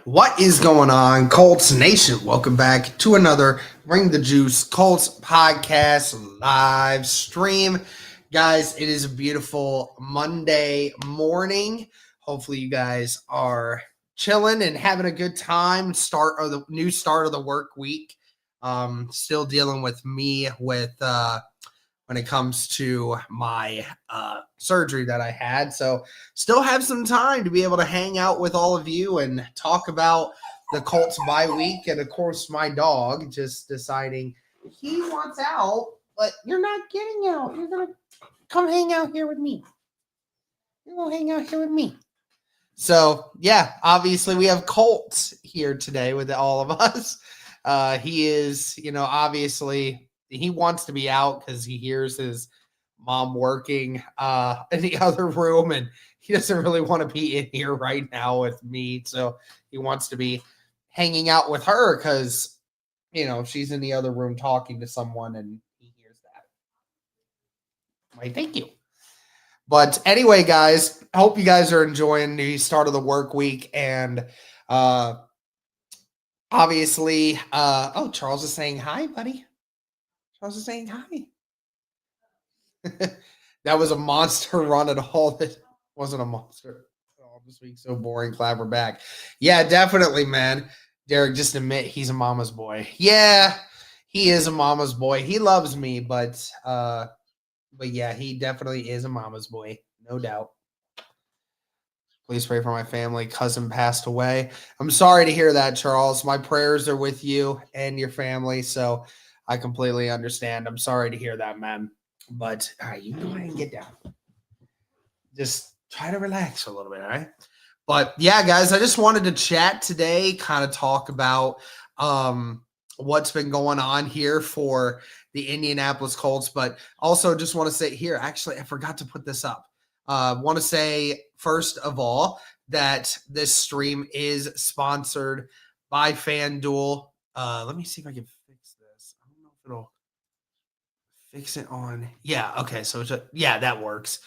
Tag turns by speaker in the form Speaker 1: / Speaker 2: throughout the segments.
Speaker 1: What is going on, Colts Nation? Welcome back to another Bring the Juice Colts podcast live stream. Guys, it is a beautiful Monday morning. Hopefully, you guys are chilling and having a good time. Start of the work week. Still dealing with me with when it comes to my surgery that I had. So still have some time to be able to hang out with all of you and talk about the Colts bye week. And of course, my dog just deciding he wants out, but you're not getting out. You're going to come hang out here with me. You're going to hang out here with me. So, yeah, obviously we have Colts here today with all of us. He is, obviously he wants to be out because he hears his mom working in the other room, and he doesn't really want to be in here right now with me. So he wants to be hanging out with her because, she's in the other room talking to someone and he hears that. Why, thank you. But anyway, guys, I hope you guys are enjoying the start of the work week. And obviously, Charles is saying hi, buddy. Charles is saying hi. That was a monster run at all. That wasn't a monster. Oh, this week's so boring. Glad we're back. Yeah, definitely, man. Derek, just admit he's a mama's boy. Yeah, he is a mama's boy. He loves me, but yeah, he definitely is a mama's boy, no doubt. Please pray for my family. Cousin passed away. I'm sorry to hear that, Charles. My prayers are with you and your family, so I completely understand. I'm sorry to hear that, man. But all right, you go ahead and get down. Just try to relax a little bit, all right? But yeah, guys, I just wanted to chat today, kind of talk about what's been going on here for the Indianapolis Colts, but also just want to say here, actually, I forgot to put this up. Want to say, first of all, that this stream is sponsored by FanDuel. Let me see if I can fix this. I don't know if it'll fix it on. Yeah, okay, so that works.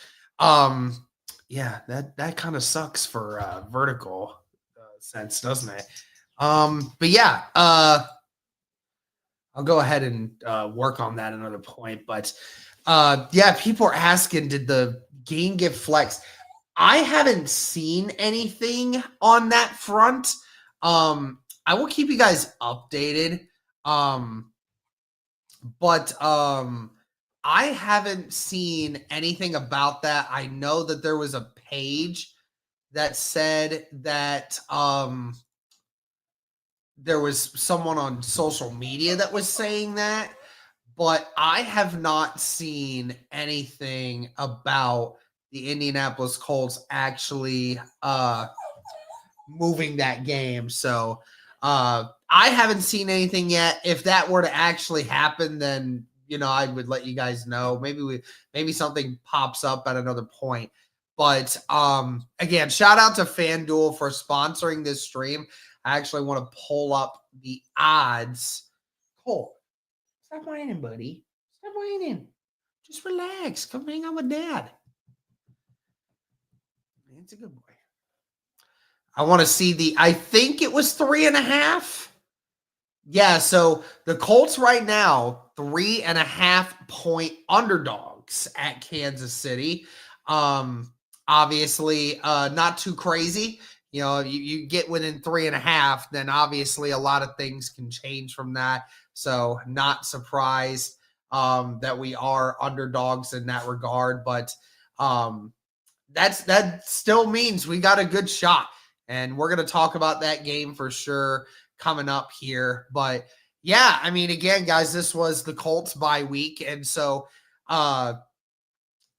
Speaker 1: Yeah, that kind of sucks for vertical sense, doesn't it? But yeah, I'll go ahead and work on that another point. But yeah, people are asking, did the game get flexed? I haven't seen anything on that front. I will keep you guys updated. But I haven't seen anything about that. I know that there was a page that said that there was someone on social media that was saying that, but I have not seen anything about the Indianapolis Colts actually moving that game. So I haven't seen anything yet. If that were to actually happen, then I would let you guys know. Maybe something pops up at another point. But again, shout out to FanDuel for sponsoring this stream. I actually want to pull up the odds. Cole, stop whining, buddy. Stop whining. Just relax. Come hang out with Dad. It's a good boy. I want to see I think it was 3.5. Yeah, so the Colts right now, 3.5 point underdogs at Kansas City. Obviously, not too crazy. You get within 3.5, then obviously a lot of things can change from that. So not surprised that we are underdogs in that regard. But that still means we got a good shot. And we're going to talk about that game for sure coming up here. But yeah, I mean, again, guys, this was the Colts bye week. And so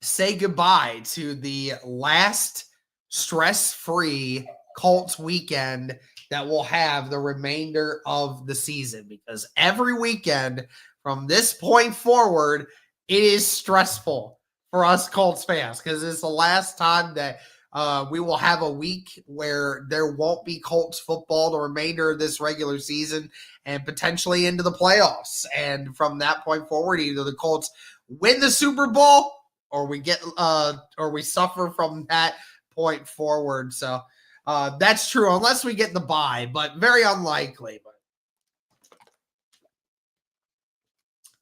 Speaker 1: say goodbye to the last stress-free Colts weekend that we'll have the remainder of the season, because every weekend from this point forward, it is stressful for us Colts fans, because it's the last time that we will have a week where there won't be Colts football the remainder of this regular season and potentially into the playoffs. And from that point forward, either the Colts win the Super Bowl or we suffer from that point forward. So That's true, unless we get the bye, but very unlikely. But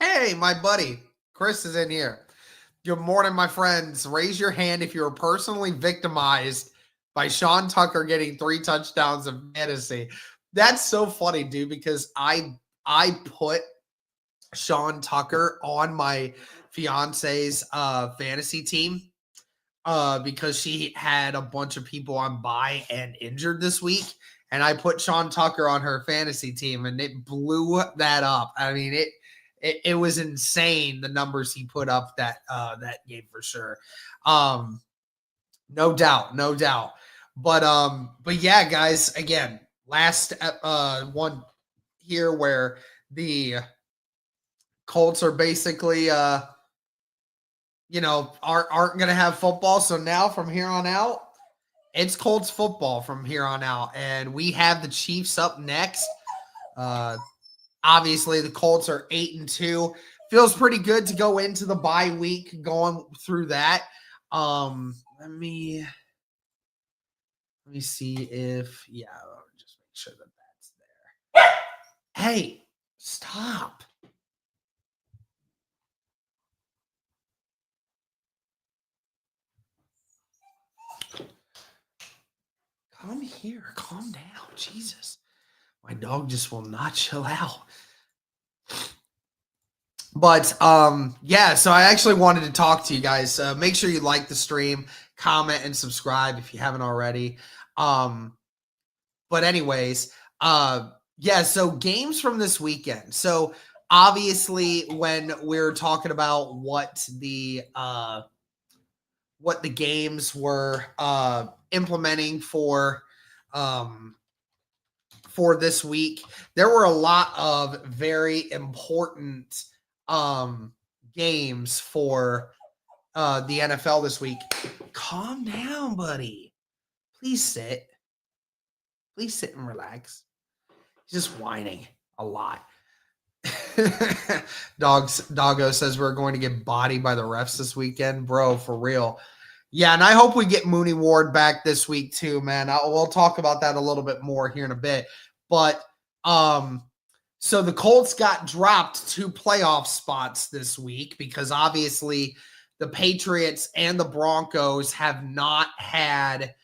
Speaker 1: hey, my buddy, Chris is in here. Good morning, my friends. Raise your hand if you were personally victimized by Sean Tucker getting 3 touchdowns in fantasy. That's so funny, dude, because I put Sean Tucker on my fiance's fantasy team because she had a bunch of people on bye and injured this week. And I put Sean Tucker on her fantasy team, and it blew that up. I mean, it was insane, the numbers he put up that game for sure. No doubt. But yeah, guys, again, last one here where the Colts are basically aren't going to have football. So now from here on out, it's Colts football from here on out. And we have the Chiefs up next. Obviously, the Colts are 8-2. Feels pretty good to go into the bye week going through that. Let me see if just make sure that that's there. Hey, stop. Come here. Calm down. Jesus. My dog just will not chill out. But, so I actually wanted to talk to you guys. Make sure you like the stream, comment, and subscribe if you haven't already. But anyways, so games from this weekend. So obviously when we're talking about what the games were implementing for this week, there were a lot of very important games for the NFL this week. Calm down, buddy. Please sit and relax. He's just whining a lot. Doggo says we're going to get bodied by the refs this weekend. Bro, for real. Yeah, and I hope we get Mooney Ward back this week too, man. We'll talk about that a little bit more here in a bit. But so the Colts got dropped 2 playoff spots this week because obviously the Patriots and the Broncos have not had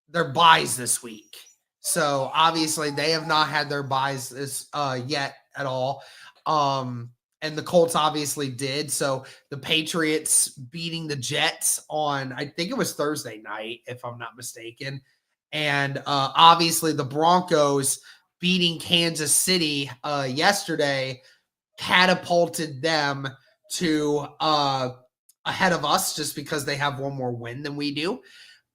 Speaker 1: their buys this week. So obviously they have not had their buys this yet at all. And the Colts obviously did. So the Patriots beating the Jets on, I think it was Thursday night, if I'm not mistaken. And obviously the Broncos beating Kansas City yesterday catapulted them to ahead of us just because they have one more win than we do.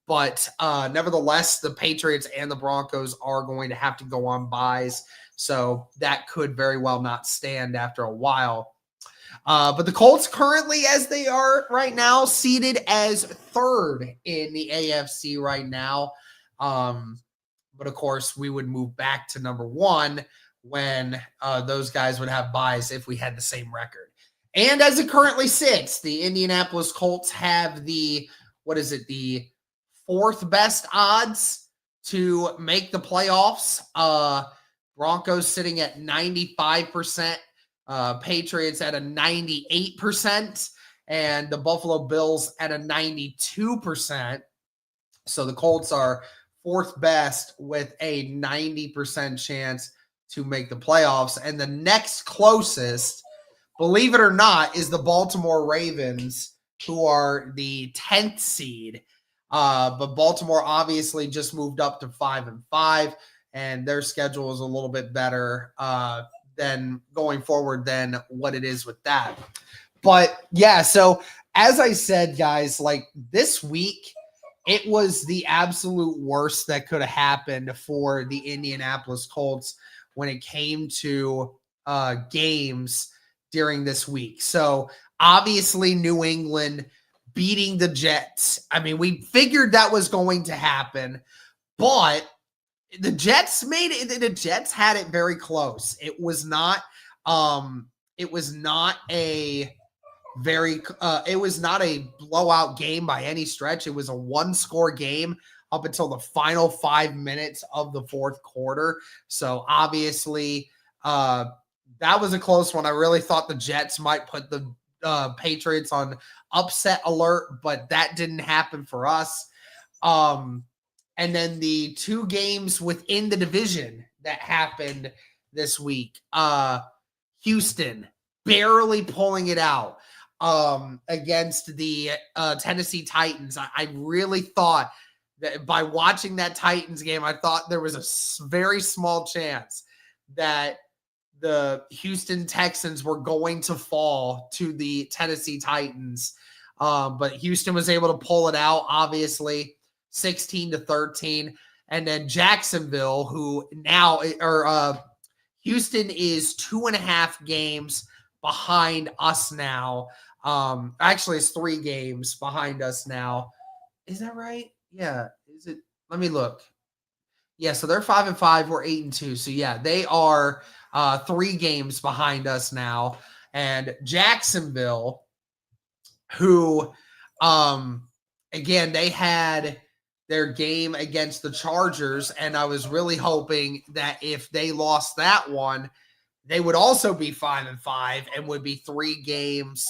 Speaker 1: But nevertheless, the Patriots and the Broncos are going to have to go on buys. So that could very well not stand after a while. But the Colts currently, as they are right now, seated as 3rd in the AFC right now. But of course, we would move back to number 1 when those guys would have buys if we had the same record. And as it currently sits, the Indianapolis Colts have the 4th best odds to make the playoffs. Broncos sitting at 95%, Patriots at a 98%, and the Buffalo Bills at a 92%. So the Colts are 4th best with a 90% chance to make the playoffs. And the next closest, believe it or not, is the Baltimore Ravens, who are the 10th seed. But Baltimore obviously just moved up to 5-5, and their schedule is a little bit better than going forward than what it is with that. But yeah, so as I said, guys, like this week, it was the absolute worst that could have happened for the Indianapolis Colts when it came to games during this week. So obviously New England beating the Jets. I mean, we figured that was going to happen, but the Jets made it. The Jets had it very close. It was not a it was not a blowout game by any stretch. It was a one-score game up until the final 5 minutes of the fourth quarter. So obviously, that was a close one. I really thought the Jets might put the Patriots on upset alert, but that didn't happen for us. And then the two games within the division that happened this week, Houston barely pulling it out against the Tennessee Titans. I really thought that by watching that Titans game, I thought there was a very small chance that the Houston Texans were going to fall to the Tennessee Titans. But Houston was able to pull it out, obviously, 16-13. And then Jacksonville, who now, Houston is 2.5 games behind us now. Actually, it's 3 games behind us now. Is that right? Yeah. Is it? Let me look. Yeah, so they're 5-5. We're 8-2. So yeah, they are 3 games behind us now. And Jacksonville, who, again, they had their game against the Chargers, and I was really hoping that if they lost that one, they would also be 5-5 and would be 3 games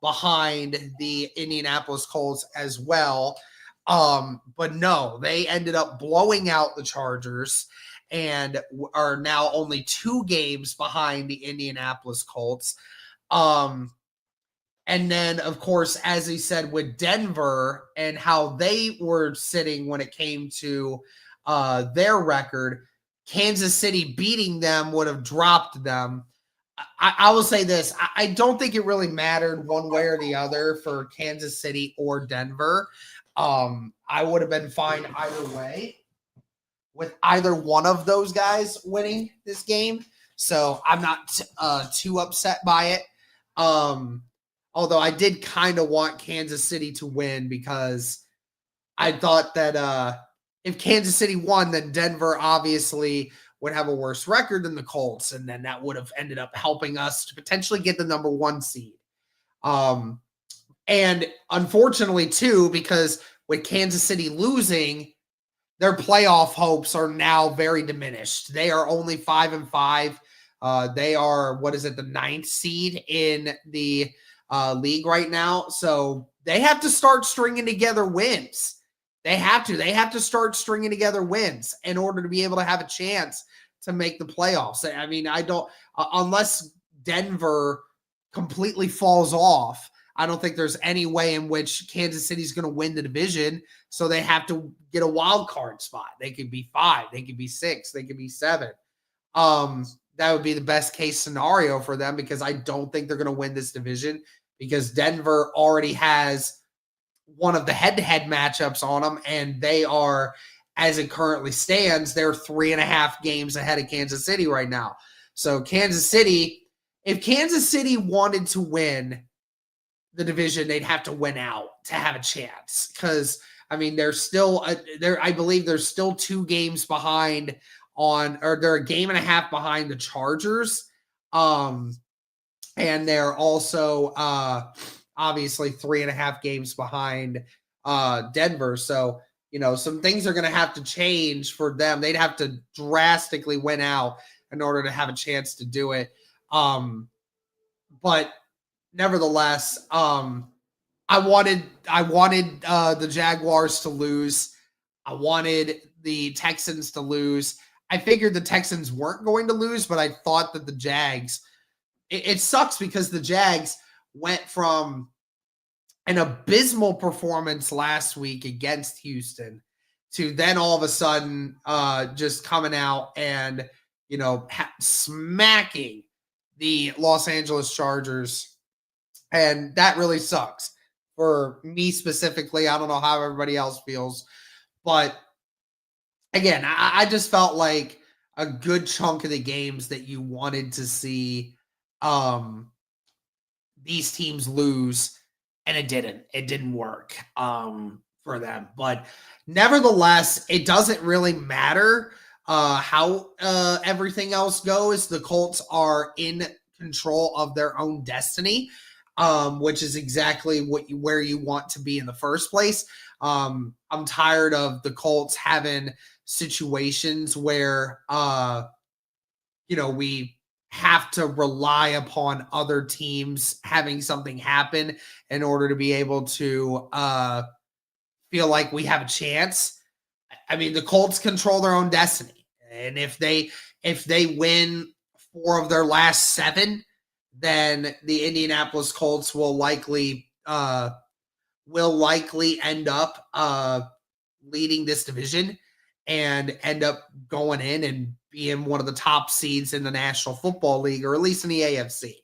Speaker 1: behind the Indianapolis Colts as well. But no, they ended up blowing out the Chargers and are now only 2 games behind the Indianapolis Colts. And then, of course, as he said, with Denver and how they were sitting when it came to their record, Kansas City beating them would have dropped them. I will say this. I don't think it really mattered one way or the other for Kansas City or Denver. I would have been fine either way with either one of those guys winning this game. So I'm not too upset by it. Although I did kind of want Kansas City to win because I thought that if Kansas City won, then Denver obviously would have a worse record than the Colts, and then that would have ended up helping us to potentially get the number 1 seed. And unfortunately, too, because with Kansas City losing, their playoff hopes are now very diminished. They are only 5-5. They are, the 9th seed in the league right now. So they have to start stringing together wins. They have to start stringing together wins in order to be able to have a chance to make the playoffs. I mean, unless Denver completely falls off, I don't think there's any way in which Kansas City's going to win the division. So they have to get a wild card spot. They could be 5, they could be 6, they could be 7. That would be the best case scenario for them because I don't think they're going to win this division because Denver already has one of the head-to-head matchups on them, and they are, as it currently stands, they're 3.5 games ahead of Kansas City right now. So Kansas City, if Kansas City wanted to win the division, they'd have to win out to have a chance because, I mean, they're still I believe they're still 2 games behind they're a game and a half behind the Chargers. And they're also obviously 3.5 games behind Denver. So, some things are going to have to change for them. They'd have to drastically win out in order to have a chance to do it. But nevertheless, I wanted the Jaguars to lose. I wanted the Texans to lose. I figured the Texans weren't going to lose, but I thought that the Jags, it sucks because the Jags went from an abysmal performance last week against Houston to then all of a sudden just coming out and, smacking the Los Angeles Chargers. And that really sucks for me specifically. I don't know how everybody else feels, but again, I just felt like a good chunk of the games that you wanted to see these teams lose, and it didn't. It didn't work for them. But nevertheless, it doesn't really matter how everything else goes. The Colts are in control of their own destiny. which is exactly where you want to be in the first place. I'm tired of the Colts having situations where we have to rely upon other teams having something happen in order to be able to feel like we have a chance. I mean, the Colts control their own destiny, and if they win 4 of their last 7, then the Indianapolis Colts will likely end up leading this division and end up going in and being one of the top seeds in the National Football League, or at least in the AFC.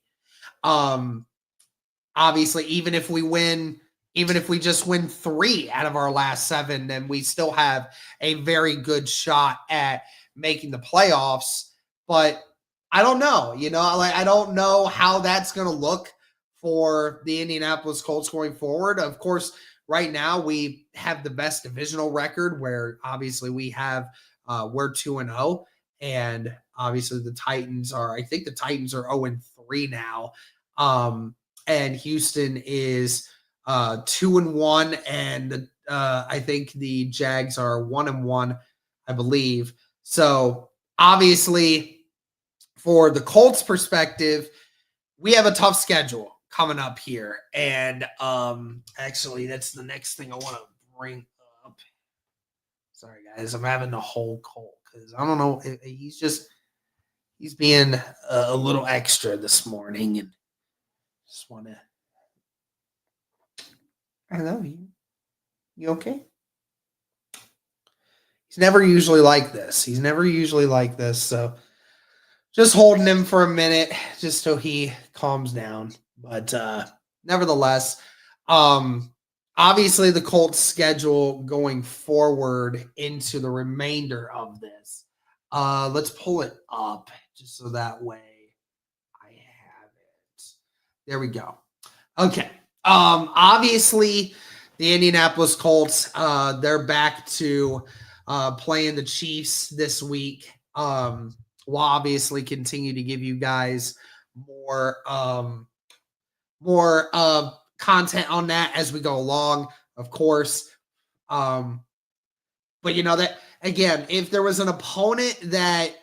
Speaker 1: Obviously, even if we just win 3 out of our last 7, then we still have a very good shot at making the playoffs. But I don't know, I don't know how that's going to look for the Indianapolis Colts going forward. Of course, right now we have the best divisional record, where obviously we're 2-0, and obviously I think the Titans are 0-3 now. And Houston is 2-1, and I think the Jags are 1-1, I believe. So obviously, for the Colts perspective, we have a tough schedule coming up here, and actually, that's the next thing I want to bring up. Sorry, guys, I'm having a whole cold because I don't know. He's being a little extra this morning, and just want to. I love you. You okay? He's never usually like this. So just holding him for a minute just so he calms down. But nevertheless, obviously the Colts schedule going forward into the remainder of this. Let's pull it up just so that way I have it. There we go. Okay. Obviously, the Indianapolis Colts, they're back to playing the Chiefs this week. We'll obviously continue to give you guys more content on that as we go along, of course. But that, again, if there was an opponent that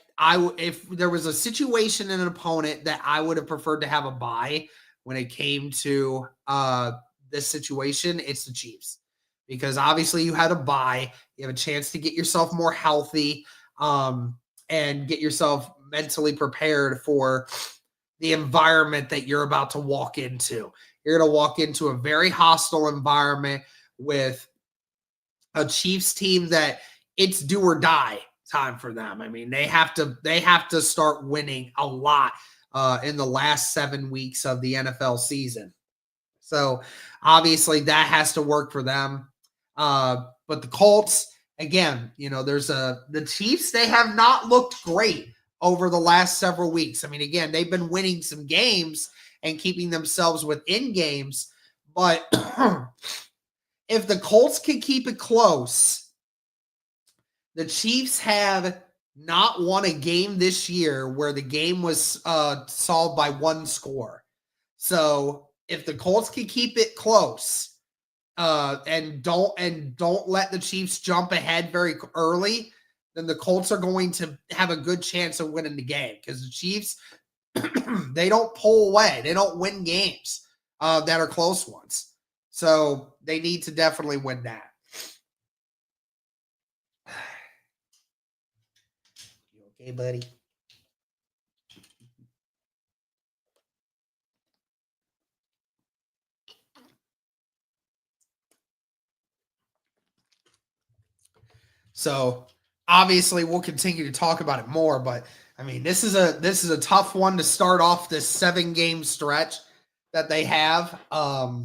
Speaker 1: if there was a situation in an opponent that I would have preferred to have a bye when it came to this situation, it's the Chiefs. Because obviously you had a bye. You have a chance to get yourself more healthy and get yourself mentally prepared for the environment that you're about to walk into. You're going to walk into a very hostile environment with a Chiefs team that it's do or die time for them. I mean, they have to start winning a lot in the last 7 weeks of the NFL season. So obviously that has to work for them. But the Colts, again, the Chiefs, they have not looked great over the last several weeks. I mean, again, they've been winning some games and keeping themselves within games. But if the Colts can keep it close, the Chiefs have not won a game this year where the game was solved by 1 score. So if the Colts can keep it close and don't let the Chiefs jump ahead very early, then the Colts are going to have a good chance of winning the game, because the Chiefs, they don't pull away. They don't win games that are close ones. So they need to definitely win that. You okay, buddy? So obviously we'll continue to talk about it more, but I mean, this is a tough one to start off this 7-game stretch that they have. But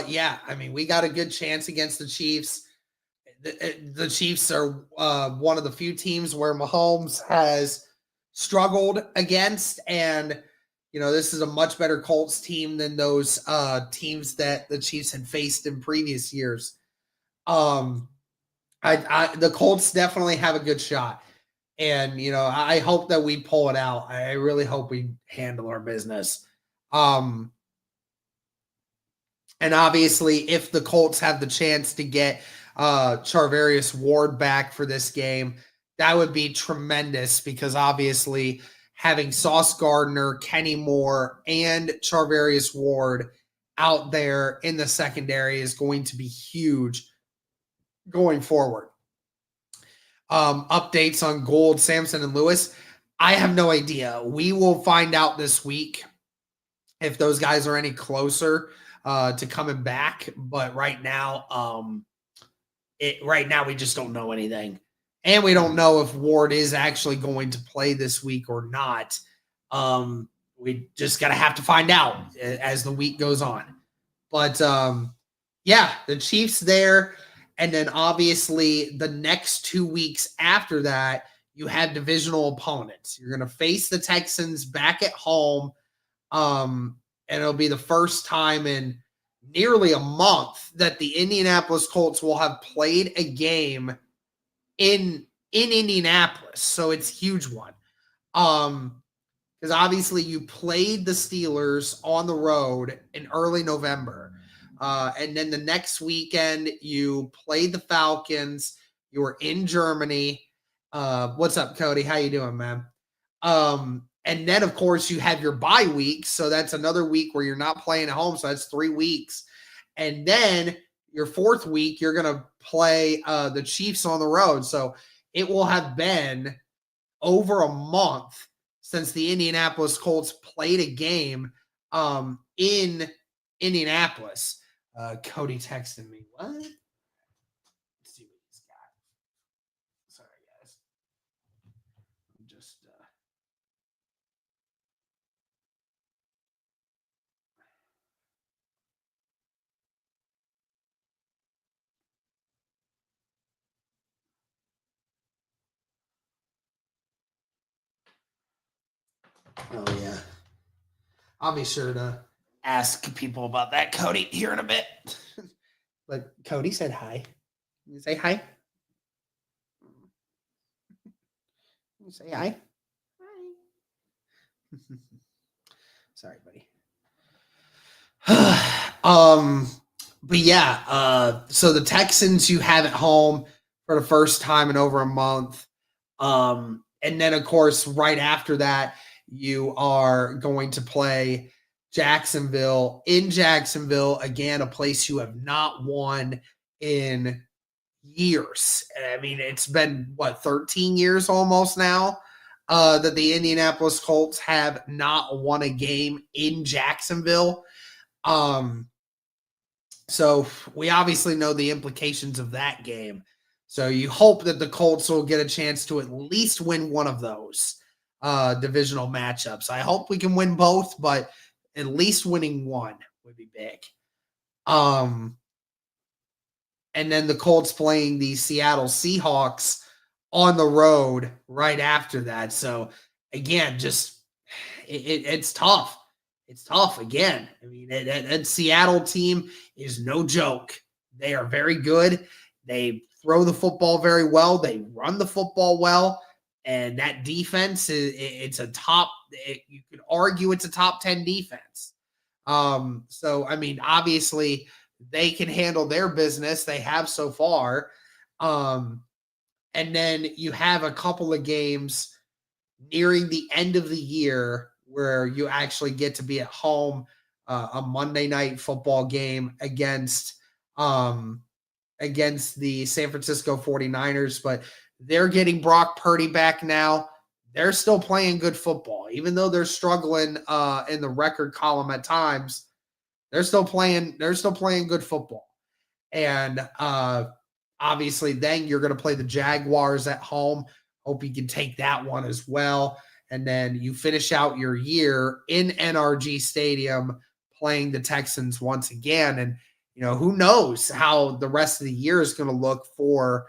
Speaker 1: yeah, I mean, we got a good chance against the Chiefs. The Chiefs are one of the few teams where Mahomes has struggled against, and this is a much better Colts team than those teams that the Chiefs had faced in previous years. The Colts definitely have a good shot, and I hope that we pull it out. I really hope we handle our business. And obviously, if the Colts have the chance to get Charvarius Ward back for this game, that would be tremendous because obviously having Sauce Gardner, Kenny Moore, and Charvarius Ward out there in the secondary is going to be huge going forward. Updates on Gould, Sampson, and Lewis. I have no idea. We will find out this week if those guys are any closer to coming back. But right now, we just don't know anything. And we don't know if Ward is actually going to play this week or not. We just got to have to find out as the week goes on. But yeah, the Chiefs there. And then obviously the next 2 weeks after that, you have divisional opponents. You're going to face the Texans back at home. And it'll be the first time in nearly a month that the Indianapolis Colts will have played a game in Indianapolis. So it's a huge one. Because obviously you played the Steelers on the road in early November. And then the next weekend you played the Falcons. You were in Germany. What's up, Cody? How you doing, man? And then, of course, you have your bye week. So that's another week where you're not playing at home. So that's 3 weeks. And then your 4th week, you're going to play the Chiefs on the road. So it will have been over a month since the Indianapolis Colts played a game in Indianapolis. Cody texted me. What? Let's see what he's got. Sorry, guys. I'm just oh yeah. I'll be sure to ask people about that, Cody, here in a bit. But Cody said hi. Can you say hi? Can you say hi? Hi. Sorry, buddy. But yeah, so the Texans you have at home for the first time in over a month. And then of course, right after that, you are going to play Jacksonville in Jacksonville, again, a place you have not won in years. I mean, it's been 13 years almost now that the Indianapolis Colts have not won a game in Jacksonville. So we obviously know the implications of that game. So you hope that the Colts will get a chance to at least win one of those divisional matchups. I hope we can win both, but at least winning one would be big. And then the Colts playing the Seattle Seahawks on the road right after that. So again, just it's tough. It's tough again. I mean, that Seattle team is no joke. They are very good. They throw the football very well. They run the football well. And that defense it's a top. You could argue it's a top 10 defense. So I mean, obviously they can handle their business. They have so far. And then you have a couple of games nearing the end of the year where you actually get to be at home, a Monday night football game against the San Francisco 49ers, but they're getting Brock Purdy back now. They're still playing good football, even though they're struggling in the record column at times. They're still playing good football. And obviously then you're going to play the Jaguars at home. Hope you can take that one as well. And then you finish out your year in NRG Stadium playing the Texans once again. And, you know, who knows how the rest of the year is going to look for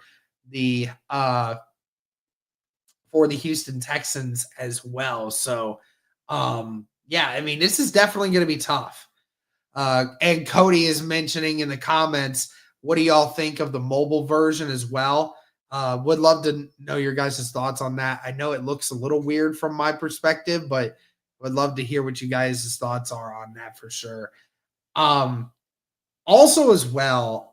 Speaker 1: the Houston Texans as well. So, yeah, I mean, this is definitely going to be tough. And Cody is mentioning in the comments, what do y'all think of the mobile version as well? Would love to know your guys' thoughts on that. I know it looks a little weird from my perspective, but would love to hear what you guys' thoughts are on that for sure. Also, as well,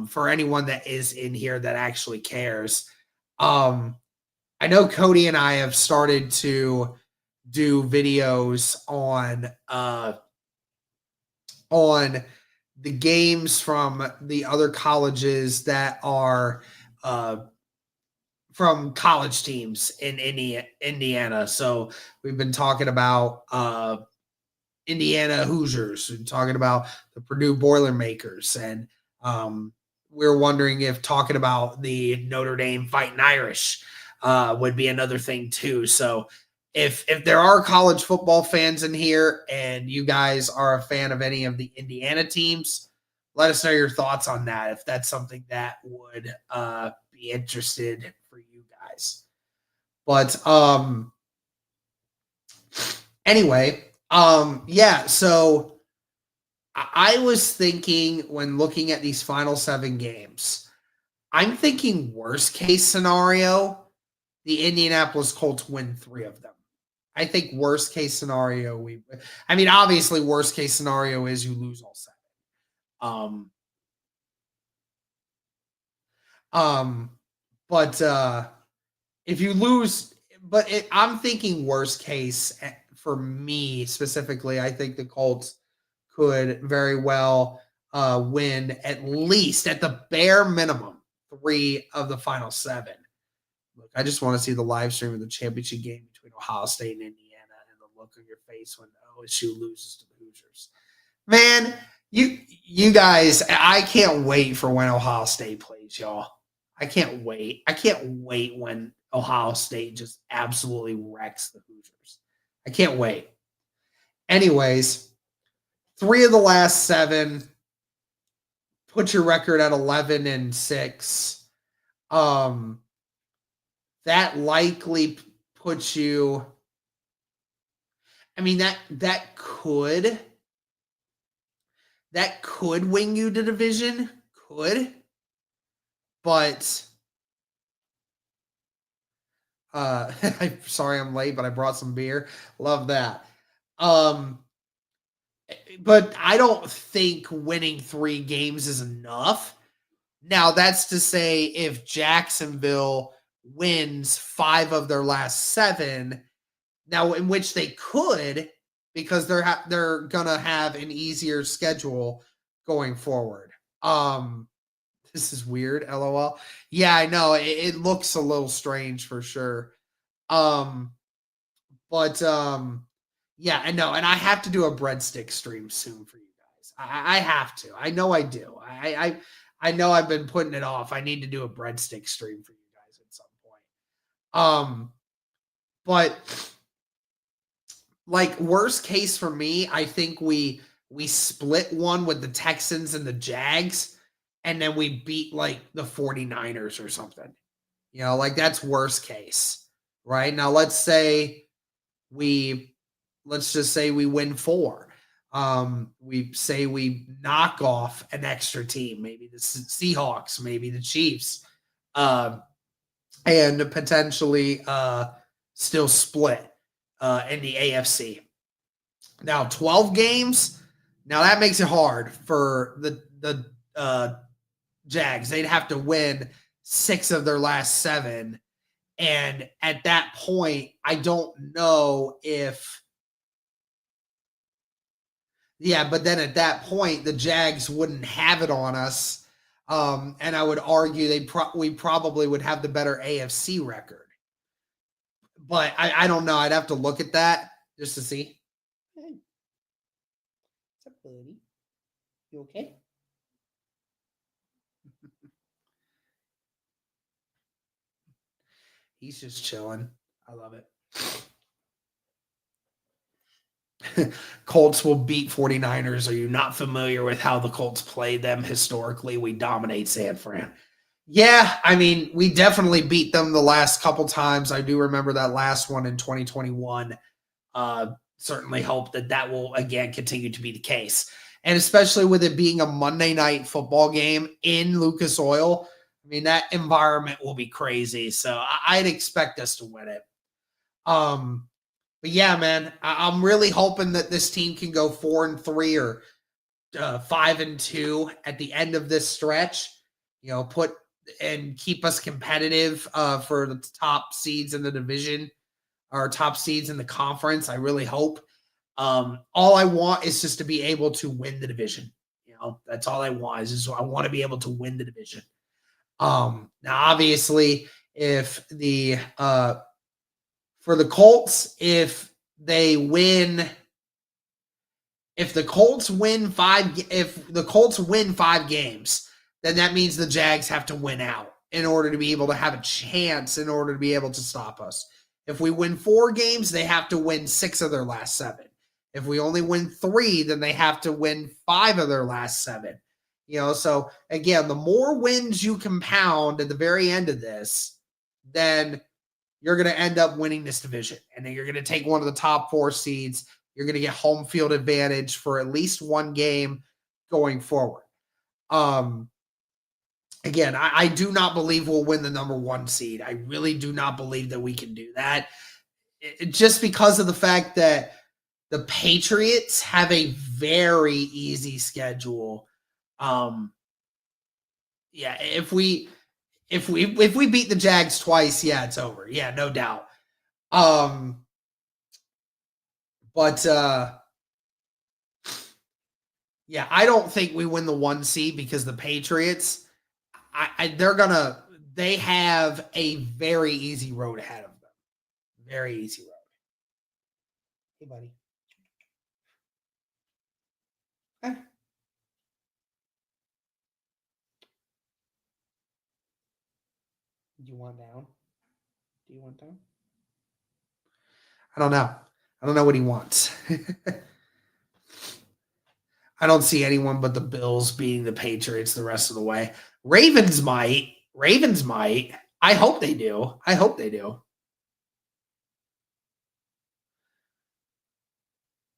Speaker 1: for anyone that is in here that actually cares, um, I know Cody and I have started to do videos on the games from the other colleges that are uh, from college teams in Indiana. So we've been talking about Indiana Hoosiers, and talking about the Purdue Boilermakers, and we're wondering if talking about the Notre Dame Fighting Irish would be another thing too. So if there are college football fans in here and you guys are a fan of any of the Indiana teams, let us know your thoughts on that. If that's something that would be interested for you guys. But anyway, yeah, so I was thinking when looking at these final 7 games, I'm thinking worst case scenario, the Indianapolis Colts win 3 of them. I think worst case scenario, I mean, obviously, worst case scenario is you lose all 7. Um, um, but if you lose, I'm thinking worst case for me specifically. I think the Colts could very well win at least, at the bare minimum, 3 of the final 7. Look, I just want to see the live stream of the championship game between Ohio State and Indiana, and the look on your face when OSU loses to the Hoosiers. Man, you guys, I can't wait for when Ohio State plays, y'all. I can't wait. I can't wait when Ohio State just absolutely wrecks the Hoosiers. I can't wait. Anyways, 3 of the last 7. Put your record at 11-6. That likely puts you. I mean, that could wing you to division. Could. But I'm sorry I'm late, but I brought some beer. Love that. But I don't think winning 3 games is enough. Now, that's to say if Jacksonville wins 5 of their last 7, now in which they could, because they're gonna have an easier schedule going forward. This is weird, LOL. Yeah, I know. It looks a little strange for sure. But yeah, I know, and I have to do a breadstick stream soon for you guys. I have to. I know I do. I know I've been putting it off. I need to do a breadstick stream for you guys at some point. But like worst case for me, I think we split one with the Texans and the Jags, and then we beat like the 49ers or something. You know, like that's worst case. Right? Now let's just say we win 4. We say we knock off an extra team, maybe the Seahawks, maybe the Chiefs, and potentially still split in the AFC. Now 12 games. Now that makes it hard for the Jags. They'd have to win 6 of their last 7. And at that point, I don't know if. Yeah, but then at that point, the Jags wouldn't have it on us. And I would argue we probably would have the better AFC record. But I don't know. I'd have to look at that just to see. Hey. What's up, buddy? You okay? He's just chilling. I love it. Colts will beat 49ers. Are you not familiar with how the Colts play them historically? We dominate San Fran. Yeah, I mean, we definitely beat them the last couple times. I do remember that last one in 2021. Certainly hope that will again continue to be the case. And especially with it being a Monday night football game in Lucas Oil, I mean, that environment will be crazy. So I'd expect us to win it. But yeah, man, I'm really hoping that this team can go 4-3 or 5-2 at the end of this stretch, put and keep us competitive for the top seeds in the division or top seeds in the conference. I really hope. All I want is just to be able to win the division. That's all I want is just I want to be able to win the division. Now obviously if the for the Colts, if the Colts win 5 games, then that means the Jags have to win out in order to be able to have a chance, in order to be able to stop us. If we win 4 games, they have to win 6 of their last 7. If we only win 3, then they have to win 5 of their last 7. So again, the more wins you compound at the very end of this, then you're going to end up winning this division. And then you're going to take one of the top 4 seeds. You're going to get home field advantage for at least one game going forward. Again, I do not believe we'll win the number 1 seed. I really do not believe that we can do that. Just because of the fact that the Patriots have a very easy schedule. If we beat the Jags twice, it's over. Yeah, no doubt. I don't think we win the 1 seed because the Patriots, they have a very easy road ahead of them. Very easy road. Hey, buddy. Okay. Do you want down? Do you want down? I don't know. I don't know what he wants. I don't see anyone but the Bills beating the Patriots the rest of the way. Ravens might. I hope they do.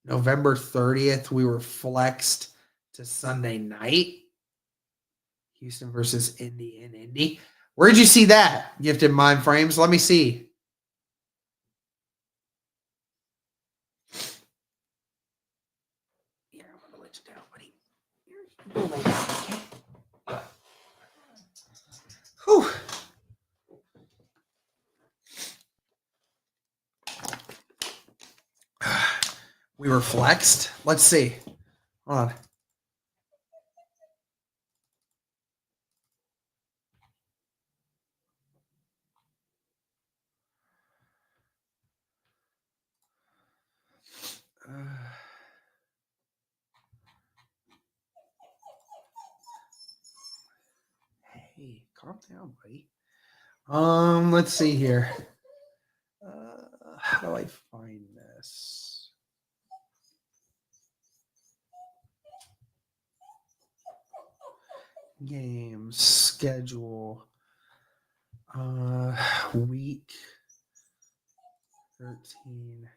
Speaker 1: November 30th, we were flexed to Sunday night. Houston versus Indy in Indy. Where'd you see that? Gifted Mind Frames. Let me see. Yeah, I'm going to let you down, buddy. Whew. We were flexed. Let's see. Hold on. Hey, calm down, buddy. Let's see here. How do I find this? Games schedule. Week 13.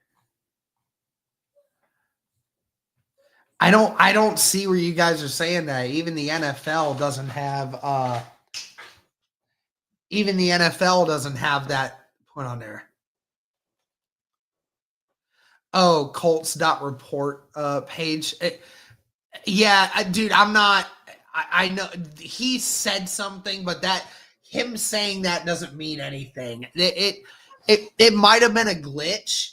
Speaker 1: I don't see where you guys are saying that. Even the NFL doesn't have that put on there. Oh, Colts.report page. Dude, I'm not. I know he said something, but him saying that doesn't mean anything. It might have been a glitch,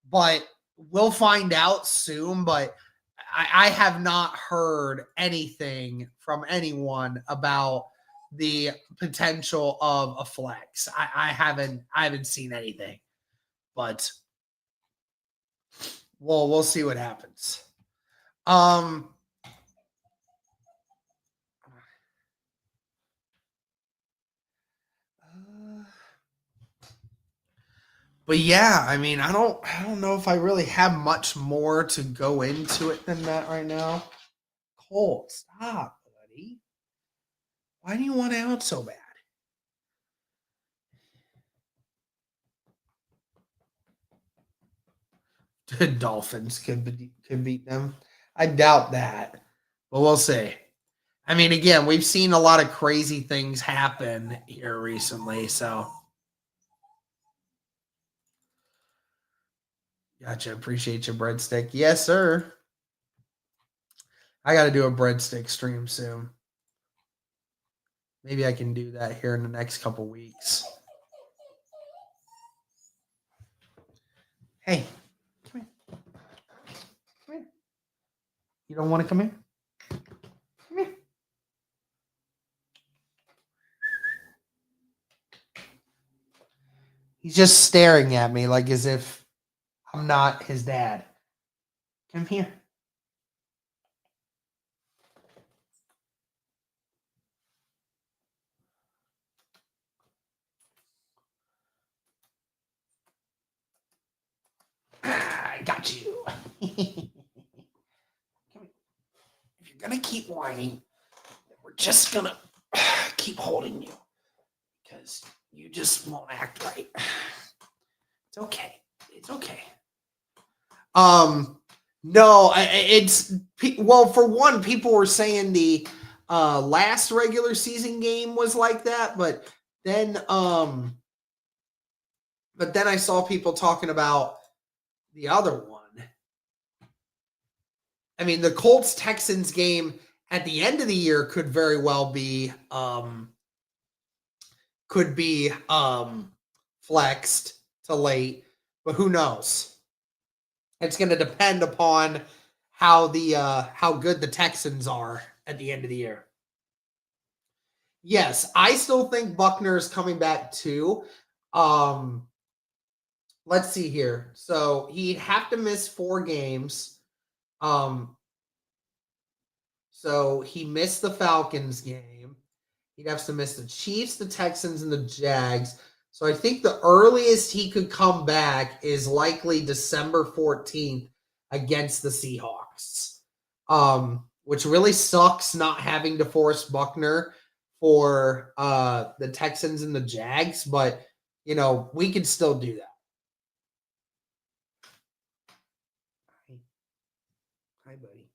Speaker 1: but we'll find out soon. But I have not heard anything from anyone about the potential of a flex. I haven't seen anything, but we'll see what happens. But yeah, I mean, I don't know if I really have much more to go into it than that right now. Cole, stop, buddy. Why do you want out so bad? The Dolphins could beat them. I doubt that, but we'll see. I mean, again, we've seen a lot of crazy things happen here recently, so. Gotcha. Appreciate your breadstick. Yes, sir. I got to do a breadstick stream soon. Maybe I can do that here in the next couple weeks. Hey, come here. Come here. You don't want to come here? Come here. He's just staring at me like as if I'm not his dad. Come here. I got you. Come here. If you're going to keep whining, we're just going to keep holding you because you just won't act right. It's okay. It's okay. No, it's well, for one, people were saying the last regular season game was like that, but then I saw people talking about the other one. I mean, the Colts Texans game at the end of the year could very well be flexed to late, but who knows? It's going to depend upon how good the Texans are at the end of the year. Yes, I still think Buckner is coming back too. Let's see here. So he'd have to miss 4 games. So he missed the Falcons game. He'd have to miss the Chiefs, the Texans, and the Jags. So I think the earliest he could come back is likely December 14th against the Seahawks, which really sucks not having to force Buckner for the Texans and the Jags. But, we could still do that. Hi, buddy.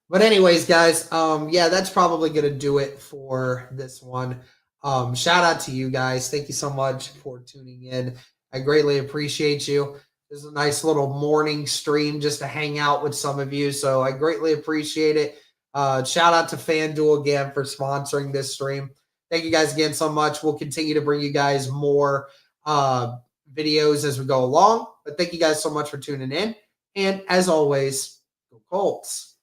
Speaker 1: But anyways, guys, yeah, that's probably going to do it for this one. Shout out to you guys. Thank you so much for tuning in. I greatly appreciate you. This is a nice little morning stream just to hang out with some of you. So I greatly appreciate it. Shout out to FanDuel again for sponsoring this stream. Thank you guys again so much. We'll continue to bring you guys more videos as we go along. But thank you guys so much for tuning in. And as always, go Colts.